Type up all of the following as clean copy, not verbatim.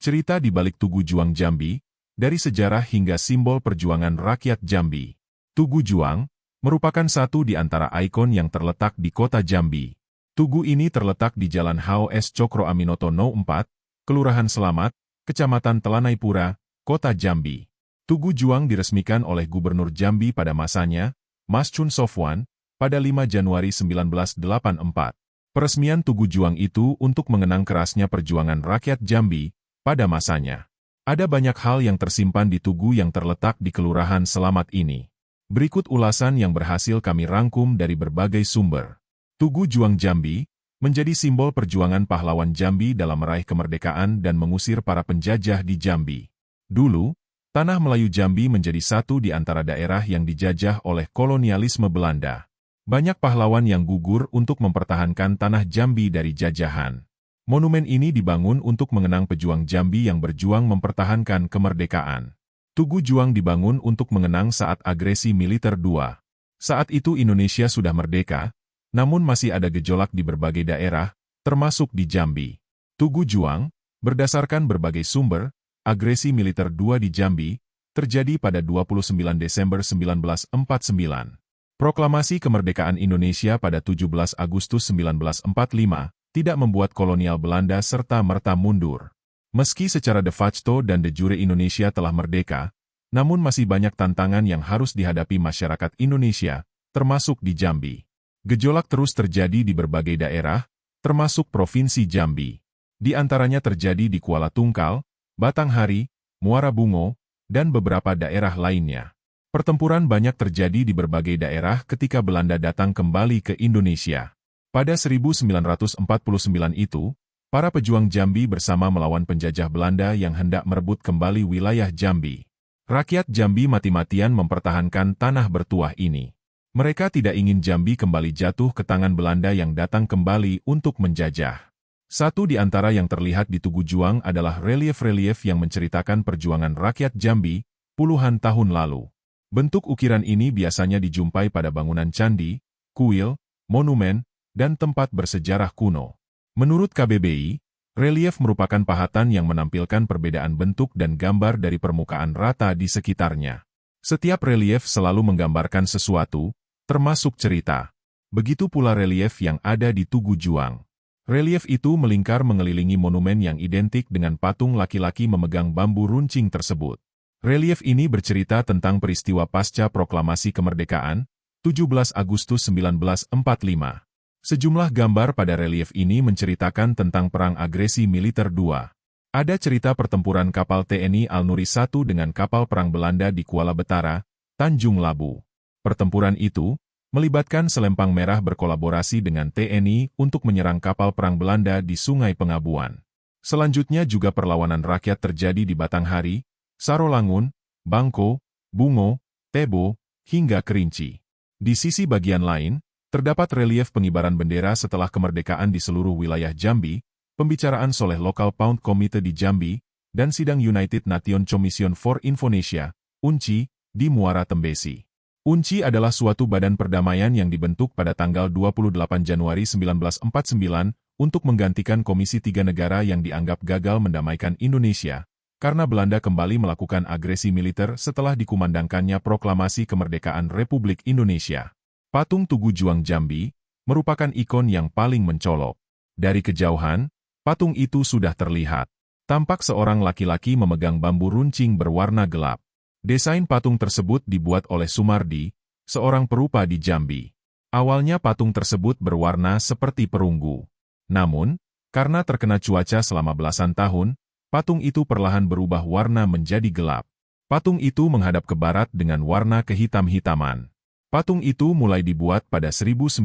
Cerita di balik Tugu Juang Jambi, dari sejarah hingga simbol perjuangan rakyat Jambi. Tugu Juang merupakan satu di antara ikon yang terletak di kota Jambi. Tugu ini terletak di Jalan H.O.S. Cokro Aminoto No. 4, Kelurahan Selamat, Kecamatan Telanaipura, Kota Jambi. Tugu Juang diresmikan oleh Gubernur Jambi pada masanya, Mas Chun Sofwan, pada 5 Januari 1984. Peresmian Tugu Juang itu untuk mengenang kerasnya perjuangan rakyat Jambi pada masanya. Ada banyak hal yang tersimpan di tugu yang terletak di Kelurahan Selamat ini. Berikut ulasan yang berhasil kami rangkum dari berbagai sumber. Tugu Juang Jambi menjadi simbol perjuangan pahlawan Jambi dalam meraih kemerdekaan dan mengusir para penjajah di Jambi. Dulu, tanah Melayu Jambi menjadi satu di antara daerah yang dijajah oleh kolonialisme Belanda. Banyak pahlawan yang gugur untuk mempertahankan tanah Jambi dari jajahan. Monumen ini dibangun untuk mengenang pejuang Jambi yang berjuang mempertahankan kemerdekaan. Tugu Juang dibangun untuk mengenang saat agresi militer II. Saat itu Indonesia sudah merdeka, namun masih ada gejolak di berbagai daerah, termasuk di Jambi. Tugu Juang, berdasarkan berbagai sumber, agresi militer II di Jambi, terjadi pada 29 Desember 1949. Proklamasi kemerdekaan Indonesia pada 17 Agustus 1945, tidak membuat kolonial Belanda serta-merta mundur. Meski secara de facto dan de jure Indonesia telah merdeka, namun masih banyak tantangan yang harus dihadapi masyarakat Indonesia, termasuk di Jambi. Gejolak terus terjadi di berbagai daerah, termasuk Provinsi Jambi. Di antaranya terjadi di Kuala Tungkal, Batanghari, Muara Bungo, dan beberapa daerah lainnya. Pertempuran banyak terjadi di berbagai daerah ketika Belanda datang kembali ke Indonesia. Pada 1949 itu, para pejuang Jambi bersama melawan penjajah Belanda yang hendak merebut kembali wilayah Jambi. Rakyat Jambi mati-matian mempertahankan tanah bertuah ini. Mereka tidak ingin Jambi kembali jatuh ke tangan Belanda yang datang kembali untuk menjajah. Satu di antara yang terlihat di Tugu Juang adalah relief-relief yang menceritakan perjuangan rakyat Jambi puluhan tahun lalu. Bentuk ukiran ini biasanya dijumpai pada bangunan candi, kuil, monumen, dan tempat bersejarah kuno. Menurut KBBI, relief merupakan pahatan yang menampilkan perbedaan bentuk dan gambar dari permukaan rata di sekitarnya. Setiap relief selalu menggambarkan sesuatu, termasuk cerita. Begitu pula relief yang ada di Tugu Juang. Relief itu melingkar mengelilingi monumen yang identik dengan patung laki-laki memegang bambu runcing tersebut. Relief ini bercerita tentang peristiwa pasca proklamasi kemerdekaan, 17 Agustus 1945. Sejumlah gambar pada relief ini menceritakan tentang perang agresi militer II. Ada cerita pertempuran kapal TNI Al-Nuri I dengan kapal perang Belanda di Kuala Betara, Tanjung Labu. Pertempuran itu melibatkan Selempang Merah berkolaborasi dengan TNI untuk menyerang kapal perang Belanda di Sungai Pengabuan. Selanjutnya juga perlawanan rakyat terjadi di Batanghari, Sarolangun, Bangko, Bungo, Tebo, hingga Kerinci. Di sisi bagian lain, terdapat relief pengibaran bendera setelah kemerdekaan di seluruh wilayah Jambi, pembicaraan Soleh Local Pound Committee di Jambi, dan sidang United Nations Commission for Indonesia, UNCI, di Muara Tembesi. UNCI adalah suatu badan perdamaian yang dibentuk pada tanggal 28 Januari 1949 untuk menggantikan Komisi Tiga Negara yang dianggap gagal mendamaikan Indonesia, karena Belanda kembali melakukan agresi militer setelah dikumandangkannya proklamasi kemerdekaan Republik Indonesia. Patung Tugu Juang Jambi merupakan ikon yang paling mencolok. Dari kejauhan, patung itu sudah terlihat. Tampak seorang laki-laki memegang bambu runcing berwarna gelap. Desain patung tersebut dibuat oleh Sumardi, seorang perupa di Jambi. Awalnya patung tersebut berwarna seperti perunggu. Namun, karena terkena cuaca selama belasan tahun, patung itu perlahan berubah warna menjadi gelap. Patung itu menghadap ke barat dengan warna kehitam-hitaman. Patung itu mulai dibuat pada 1991.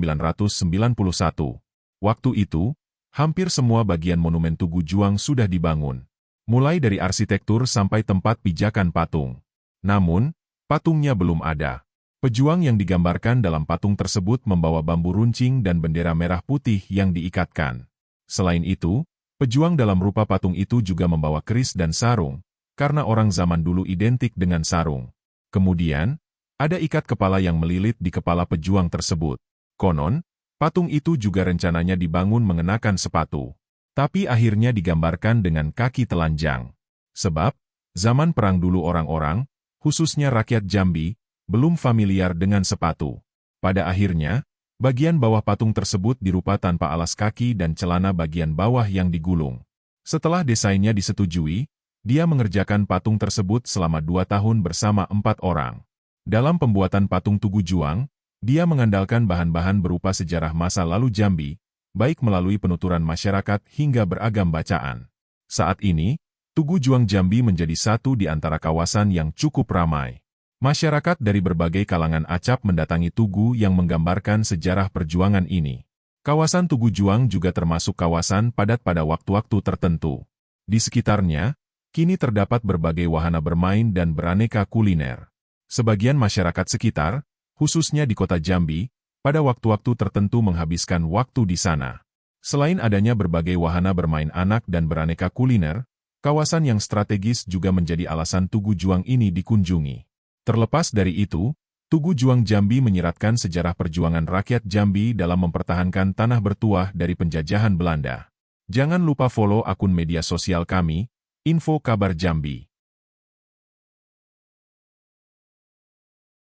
Waktu itu, hampir semua bagian monumen Tugu Juang sudah dibangun, mulai dari arsitektur sampai tempat pijakan patung. Namun, patungnya belum ada. Pejuang yang digambarkan dalam patung tersebut membawa bambu runcing dan bendera merah putih yang diikatkan. Selain itu, pejuang dalam rupa patung itu juga membawa keris dan sarung, karena orang zaman dulu identik dengan sarung. Kemudian, ada ikat kepala yang melilit di kepala pejuang tersebut. Konon, patung itu juga rencananya dibangun mengenakan sepatu. Tapi akhirnya digambarkan dengan kaki telanjang. Sebab, zaman perang dulu orang-orang, khususnya rakyat Jambi, belum familiar dengan sepatu. Pada akhirnya, bagian bawah patung tersebut dirupa tanpa alas kaki dan celana bagian bawah yang digulung. Setelah desainnya disetujui, dia mengerjakan patung tersebut selama 2 tahun bersama 4 orang. Dalam pembuatan patung Tugu Juang, dia mengandalkan bahan-bahan berupa sejarah masa lalu Jambi, baik melalui penuturan masyarakat hingga beragam bacaan. Saat ini, Tugu Juang Jambi menjadi satu di antara kawasan yang cukup ramai. Masyarakat dari berbagai kalangan acap mendatangi Tugu yang menggambarkan sejarah perjuangan ini. Kawasan Tugu Juang juga termasuk kawasan padat pada waktu-waktu tertentu. Di sekitarnya, kini terdapat berbagai wahana bermain dan beraneka kuliner. Sebagian masyarakat sekitar, khususnya di kota Jambi, pada waktu-waktu tertentu menghabiskan waktu di sana. Selain adanya berbagai wahana bermain anak dan beraneka kuliner, kawasan yang strategis juga menjadi alasan Tugu Juang ini dikunjungi. Terlepas dari itu, Tugu Juang Jambi menyiratkan sejarah perjuangan rakyat Jambi dalam mempertahankan tanah bertuah dari penjajahan Belanda. Jangan lupa follow akun media sosial kami, Info Kabar Jambi.